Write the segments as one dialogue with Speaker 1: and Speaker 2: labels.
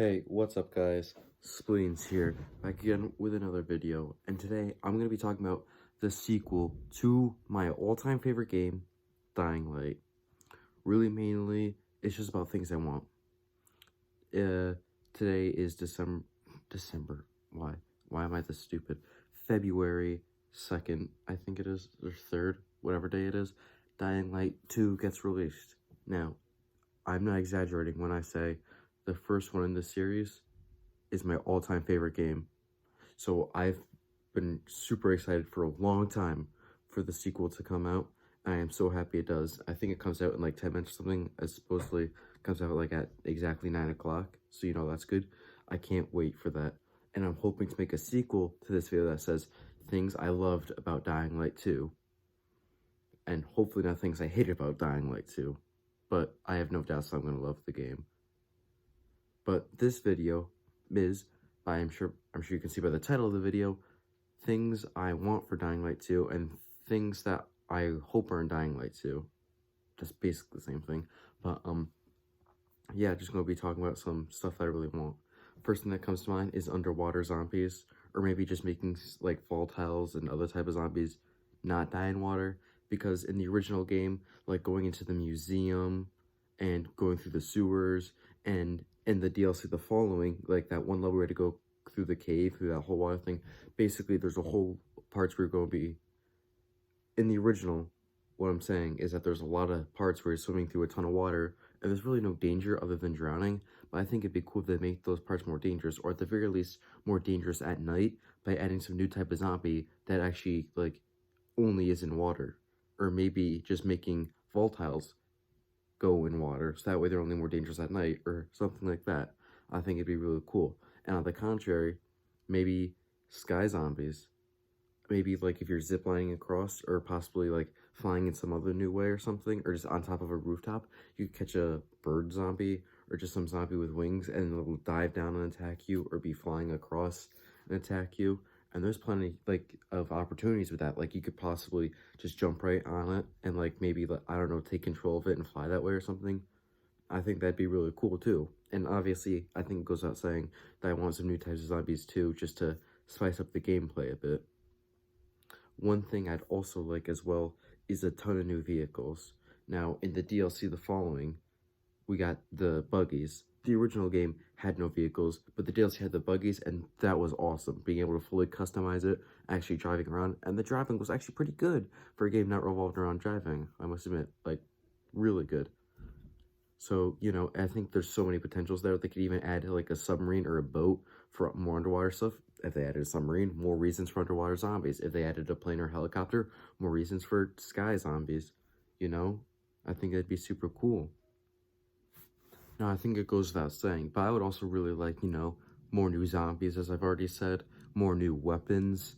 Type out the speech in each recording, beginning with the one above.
Speaker 1: Hey, what's up guys? Spleens here, back again with another video, and today I'm going to be talking about the sequel to my all-time favorite game, Dying Light. Really mainly, it's just about things I want. Today is December, why am I this stupid? February 2nd, I think it is, or 3rd, whatever day it is, Dying Light 2 gets released. Now, I'm not exaggerating when I say the first one in the series is my all-time favorite game. So I've been super excited for a long time for the sequel to come out. I am so happy it does. I think it comes out in like 10 minutes or something. It supposedly comes out like at exactly 9 o'clock. So you know that's good. I can't wait for that. And I'm hoping to make a sequel to this video that says things I loved about Dying Light 2. And hopefully not things I hated about Dying Light 2. But I have no doubts I'm going to love the game. But this video is, I'm sure you can see by the title of the video, things I want for Dying Light 2 and things that I hope are in Dying Light 2. Just basically the same thing. But, yeah, just going to be talking about some stuff that I really want. First thing that comes to mind is underwater zombies, or maybe just making, like, volatiles and other type of zombies not die in water. Because in the original game, like, going into the museum and going through the sewers, and in the DLC The Following, like, that one level where you had to go through the cave, through that whole water thing, basically, there's a whole parts where you're going to be, in the original, what I'm saying is that there's a lot of parts where you're swimming through a ton of water, and there's really no danger other than drowning, but I think it'd be cool if they make those parts more dangerous, or at the very least, more dangerous at night, by adding some new type of zombie that actually, like, only is in water, or maybe just making volatiles go in water, so that way they're only more dangerous at night, or something like that. I think it'd be really cool. And on the contrary, maybe sky zombies. Maybe, like, if you're ziplining across, or possibly, like, flying in some other new way or something, or just on top of a rooftop, you could catch a bird zombie, or just some zombie with wings, and it'll dive down and attack you, or be flying across and attack you. And there's plenty, like, of opportunities with that. Like, you could possibly just jump right on it, and, like, maybe, I don't know, take control of it and fly that way or something. I think that'd be really cool, too. And obviously, I think it goes without saying that I want some new types of zombies, too, just to spice up the gameplay a bit. One thing I'd also like as well is a ton of new vehicles. Now, in the DLC The Following, we got the buggies. The original game had no vehicles, but the DLC had the buggies, and that was awesome. Being able to fully customize it, actually driving around, and the driving was actually pretty good for a game not revolved around driving, I must admit. Like, really good. So, you know, I think there's so many potentials there. They could even add, like, a submarine or a boat for more underwater stuff. If they added a submarine, more reasons for underwater zombies. If they added a plane or helicopter, more reasons for sky zombies. You know? I think that'd be super cool. Now, I think it goes without saying, but I would also really like, you know, more new zombies, as I've already said, more new weapons,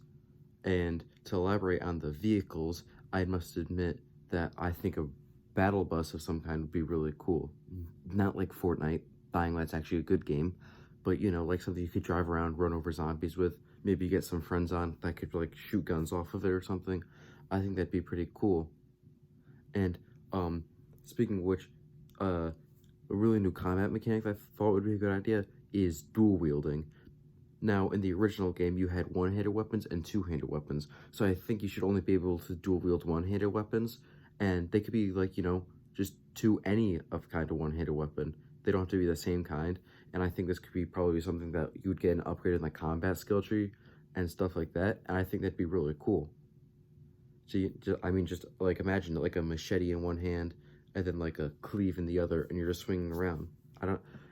Speaker 1: and to elaborate on the vehicles, I must admit that I think a battle bus of some kind would be really cool. Not like Fortnite. Dying Light's actually a good game, but, you know, like something you could drive around, run over zombies with. Maybe get some friends on that could, like, shoot guns off of it or something. I think that'd be pretty cool. And, speaking of which, a really new combat mechanic that I thought would be a good idea is dual wielding. Now, in the original game, you had one-handed weapons and two-handed weapons, so I think you should only be able to dual-wield one-handed weapons, and they could be, like, you know, just any of kind of one-handed weapon. They don't have to be the same kind, and I think this could be probably something that you would get an upgrade in the combat skill tree and stuff like that, and I think that'd be really cool. So, I mean, just, like, imagine, like, a machete in one hand, and then, like, a cleave in the other, and you're just swinging around.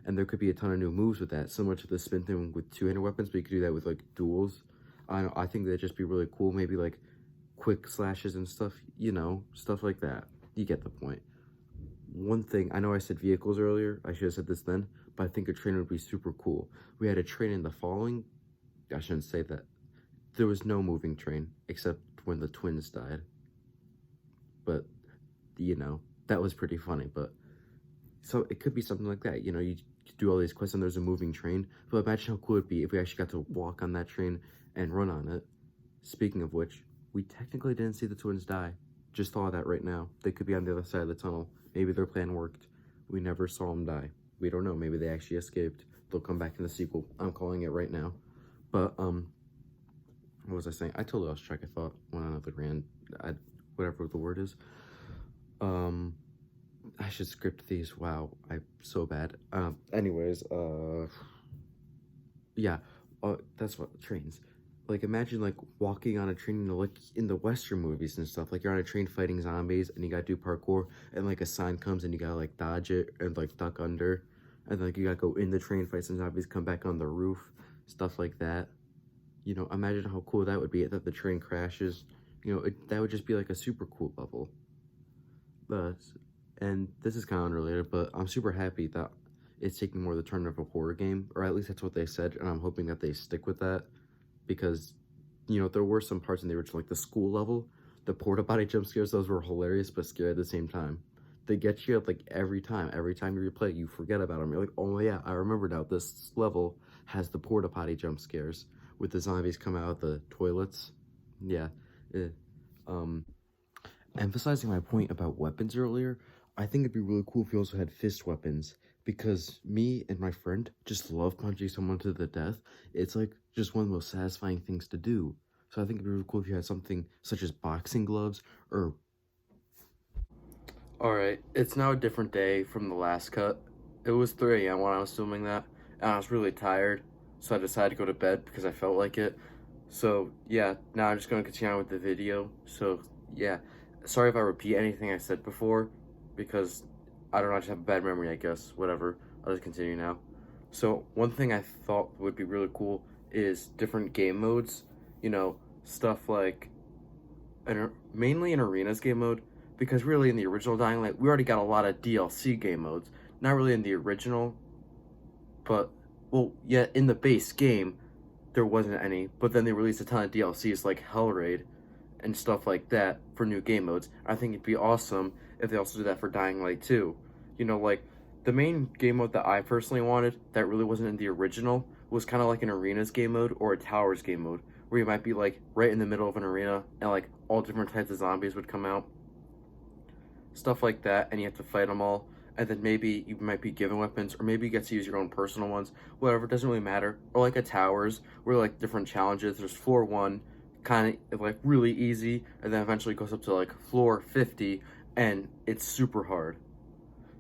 Speaker 1: And there could be a ton of new moves with that, similar to the spin thing with two-handed weapons, but you could do that with, like, duels. I think that'd just be really cool. Maybe, like, quick slashes and stuff, you know, stuff like that. You get the point. One thing, I know I said vehicles earlier, I should have said this then, but I think a train would be super cool. We had a train in The Following, I shouldn't say that. There was no moving train, except when the twins died. But, you know, that was pretty funny, but... So it could be something like that, you know, you do all these quests and there's a moving train, but imagine how cool it'd be if we actually got to walk on that train and run on it. Speaking of which, we technically didn't see the twins die. Just thought of that right now. They could be on the other side of the tunnel. Maybe their plan worked. We never saw them die. We don't know. Maybe they actually escaped. They'll come back in the sequel. I'm calling it right now. But, what was I saying? I totally lost track, I thought, when another whatever the word is. I should script these. Wow, I'm so bad. Anyways, yeah, that's what, trains. Like, imagine, like, walking on a train, like, in the Western movies and stuff. Like, you're on a train fighting zombies, and you gotta do parkour, and, like, a sign comes, and you gotta, like, dodge it, and, like, duck under. And, like, you gotta go in the train, fight some zombies, come back on the roof, stuff like that. You know, imagine how cool that would be if the train crashes. You know, that would just be, like, a super cool level. But, and this is kind of unrelated, but I'm super happy that it's taking more the turn of a horror game, or at least that's what they said, and I'm hoping that they stick with that, because, you know, there were some parts in the original, like the school level, the porta potty jump scares, those were hilarious, but scary at the same time. They get you, like, every time you replay, you forget about them, you're like, oh yeah, I remember now, this level has the porta potty jump scares, with the zombies coming out of the toilets. Yeah, emphasizing my point about weapons earlier, I think it'd be really cool if we also had fist weapons, because me and my friend just love punching someone to the death. It's like just one of the most satisfying things to do. So I think it'd be really cool if you had something such as boxing gloves or... Alright, it's now a different day from the last cut. It was 3 a.m. when I was filming that, and I was really tired, so I decided to go to bed because I felt like it. So yeah, now I'm just going to continue on with the video. So yeah, sorry if I repeat anything I said before, because I don't know, I just have a bad memory, I guess. Whatever, I'll just continue now. So one thing I thought would be really cool is different game modes. You know, stuff like, mainly an arenas game mode, because really in the original Dying Light, we already got a lot of DLC game modes. Not really in the original, but, well, yeah, in the base game, there wasn't any, but then they released a ton of DLCs like Hell Raid and stuff like that for new game modes. I think it'd be awesome if they also did that for Dying Light 2. You know, like, the main game mode that I personally wanted that really wasn't in the original was kind of like an arenas game mode or a towers game mode, where you might be, like, right in the middle of an arena and, like, all different types of zombies would come out. Stuff like that, and you have to fight them all. And then maybe you might be given weapons, or maybe you get to use your own personal ones. Whatever, it doesn't really matter. Or like a towers, where like different challenges. There's floor 1, kind of like really easy, and then eventually goes up to like floor 50, and it's super hard.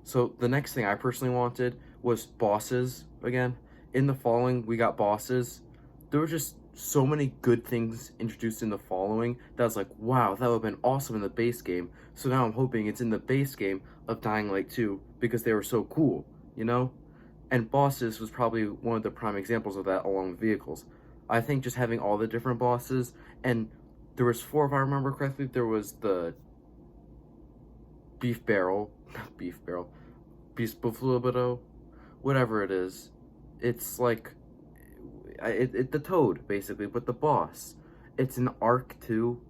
Speaker 1: So the next thing I personally wanted was bosses again. In the following, we got bosses. There were just so many good things introduced in the following that I was like, wow, that would have been awesome in the base game. So now I'm hoping it's in the base game of Dying Light 2 because they were so cool, you know? And bosses was probably one of the prime examples of that, along with vehicles. I think just having all the different bosses, and there was 4 if I remember correctly. There was the beef barrel, not beef barrel, beef buffalo, whatever it is. It's like the toad, basically, but the boss. It's an arc, too.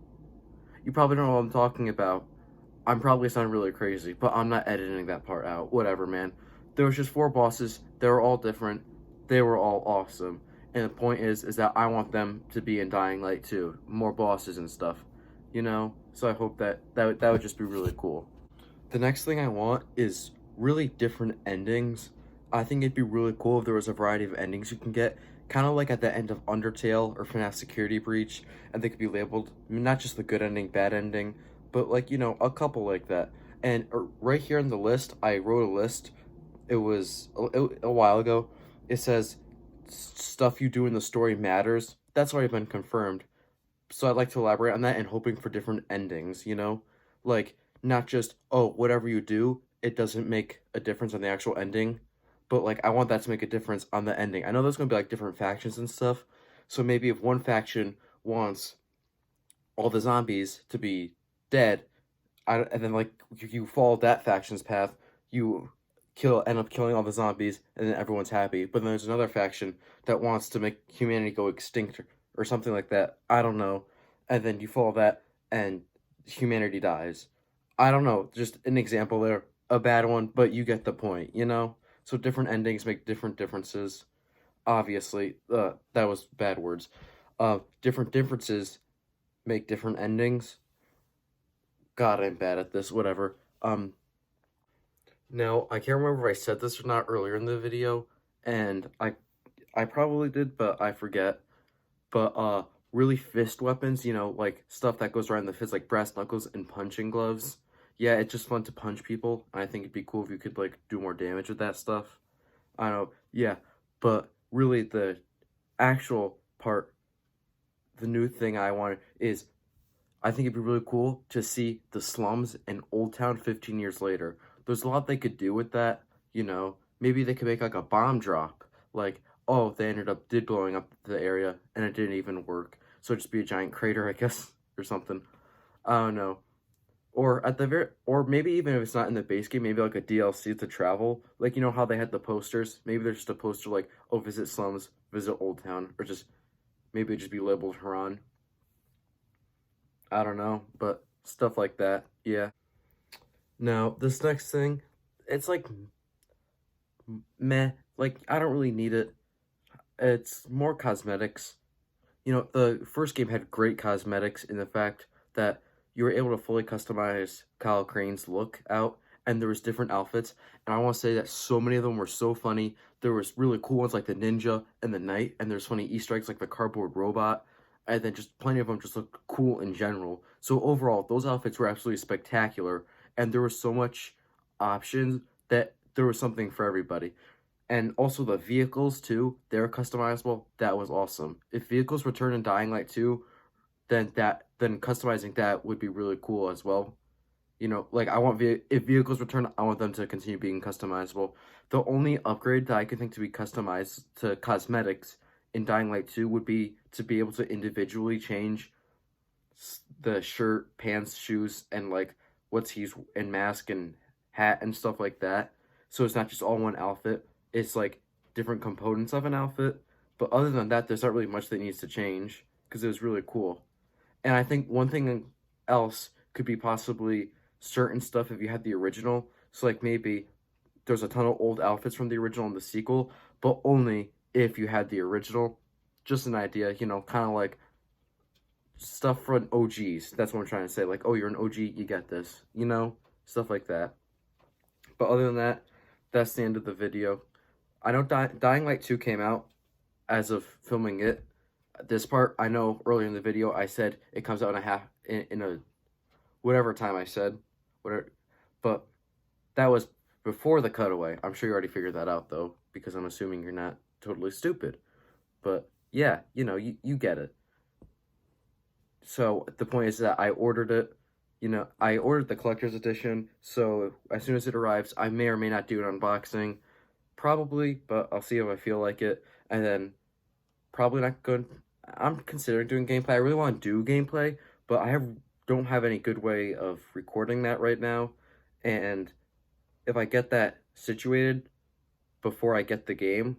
Speaker 1: You probably don't know what I'm talking about. I'm probably sounding really crazy, but I'm not editing that part out. Whatever, man. There was just 4 bosses. They were all different. They were all awesome. And the point is that I want them to be in Dying Light 2. More bosses and stuff. You know? So I hope that would just be really cool. The next thing I want is really different endings. I think it'd be really cool if there was a variety of endings you can get, kind of like at the end of Undertale or FNAF Security Breach, and they could be labeled not just the good ending, bad ending, but like, you know, a couple like that. And right here in the list, I wrote a list. It was a while ago. It says stuff you do in the story matters. That's already been confirmed. So I'd like to elaborate on that and hoping for different endings, you know? Like, not just, oh, whatever you do, it doesn't make a difference on the actual ending, but, like, I want that to make a difference on the ending. I know there's going to be, like, different factions and stuff, so maybe if one faction wants all the zombies to be dead, and then, like, you follow that faction's path, you end up killing all the zombies, and then everyone's happy. But then there's another faction that wants to make humanity go extinct or something like that. I don't know. And then you follow that, and humanity dies. I don't know. Just an example there. A bad one, but you get the point, you know? So different endings make different differences. Obviously, that was bad words. Different differences make different endings. God, I'm bad at this. Whatever. Now, I can't remember if I said this or not earlier in the video, and I probably did, but I forget. But really fist weapons, you know, like stuff that goes around the fist, like brass knuckles and punching gloves. Yeah, it's just fun to punch people. I think it'd be cool if you could like do more damage with that stuff. I don't know, yeah, but really the actual part, the new thing I wanted is I think it'd be really cool to see the slums in Old Town 15 years later. There's a lot they could do with that, you know. Maybe they could make like a bomb drop. Like, oh, they did blowing up the area and it didn't even work. So it'd just be a giant crater, I guess, or something. I don't know. Or at the or maybe even if it's not in the base game, maybe like a DLC to travel. Like, you know how they had the posters? Maybe there's just a poster like, oh, visit slums, visit Old Town, or just maybe it'd just be labeled Haran. I don't know, but stuff like that, yeah. Now, this next thing, it's like meh, like I don't really need it. It's more cosmetics. You know, the first game had great cosmetics in the fact that you were able to fully customize Kyle Crane's look out, and there was different outfits, and I want to say that so many of them were so funny. There was really cool ones like the ninja and the knight, and there's funny Easter eggs like the cardboard robot, and then just plenty of them just looked cool in general. So overall, those outfits were absolutely spectacular, and there was so much options that there was something for everybody. And also the vehicles too, they're customizable. That was awesome. If vehicles return in Dying Light 2, then customizing that would be really cool as well. You know, like if vehicles return, I want them to continue being customizable. The only upgrade that I could think to be customized to cosmetics in Dying Light 2 would be to be able to individually change the shirt, pants, shoes, and like what's he's and mask and hat and stuff like that. So it's not just all one outfit. It's like different components of an outfit. But other than that, there's not really much that needs to change because it was really cool. And I think one thing else could be possibly certain stuff if you had the original. So like maybe there's a ton of old outfits from the original and the sequel, but only if you had the original. Just an idea, you know, kind of like stuff from OGs. That's what I'm trying to say. Like, oh, you're an OG, you get this, you know, stuff like that. But other than that, that's the end of the video. I know Dying Light 2 came out as of filming it. This part, I know earlier in the video, I said it comes out in a whatever time I said, whatever, but that was before the cutaway. I'm sure you already figured that out though, because I'm assuming you're not totally stupid. But yeah, you know, you get it. So the point is that I ordered it. You know, I ordered the collector's edition, so as soon as it arrives, I may or may not do an unboxing. Probably, but I'll see if I feel like it. And then probably not good. I'm considering doing gameplay. I really want to do gameplay, but don't have any good way of recording that right now. And if I get that situated before I get the game,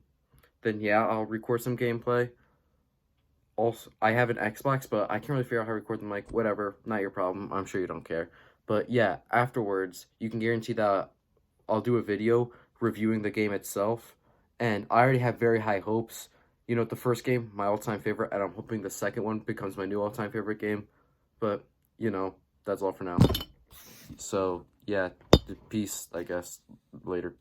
Speaker 1: then yeah, I'll record some gameplay. Also, I have an Xbox, but I can't really figure out how to record the mic. Whatever, not your problem. I'm sure you don't care. But yeah, afterwards, you can guarantee that I'll do a video reviewing the game itself. And I already have very high hopes. You know, the first game, my all-time favorite, and I'm hoping the second one becomes my new all-time favorite game. But, you know, that's all for now. So, yeah, peace, I guess, later.